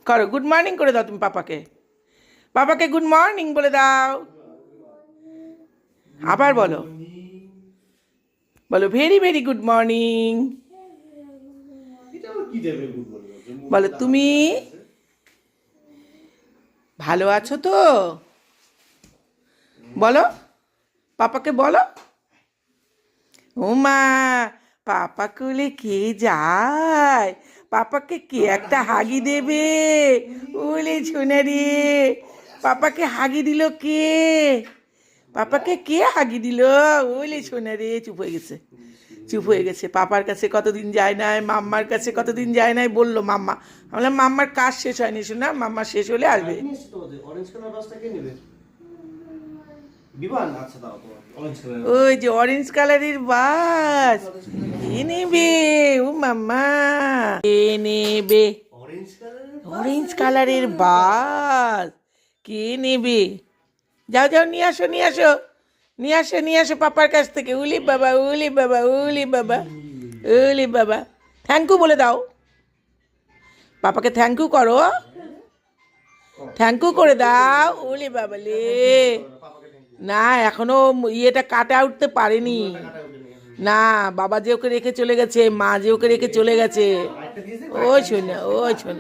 করো, good morning করে দাও তুমি পাপাকে। পাপাকে গুড মর্নিং বলে দাও। আবার বলো, বলো ভেরি ভেরি গুড মর্নিং। বলো তুমি ভালো আছো তো? বলো, পাপাকে বলো। ও মা, পাপা কোলে কে যায়? পাপাকে কে একটা হাগি দেবে? ওলে শোনা রে, পাপাকে হাগি দিল কে? পাপাকে কে হাগি দিল? ওলে শোনা রে, চুপ হয়ে গেছে, চুপ হয়ে গেছে। পাপার কাছে কতদিন যায় নাই, মাম্মার কাছে কতদিন যায় নাই বললো মাম্মা। আমি বললাম মাম্মার কাজ শেষ হয়নি, শোনা, মাম্মা শেষ হলে আসবে। ওই যে অরেঞ্জ কালারের বাস কে নেবে? ও মাম্মা কে নেবে? অরেঞ্জ কালারের বাস কে নেবে? যাও যাও, নিয়ে আসো নিয়ে আসো নিয়ে আসো নিয়ে আসো পাপার কাছ থেকে। উলি বাবা, উলি বাবা, উলি বাবা, উলি বাবা। থ্যাংক ইউ বলে দাও, পাপাকে থ্যাংক ইউ করো, থ্যাংক ইউ করে দাও। উলি বাবা লে, না এখনো ইয়েটা কাটা উঠতে পারেনি। না, বাবা যে ওকে রেখে চলে গেছে, মা যে ওকে রেখে চলে গেছে। ও শোনা, ও শোনা।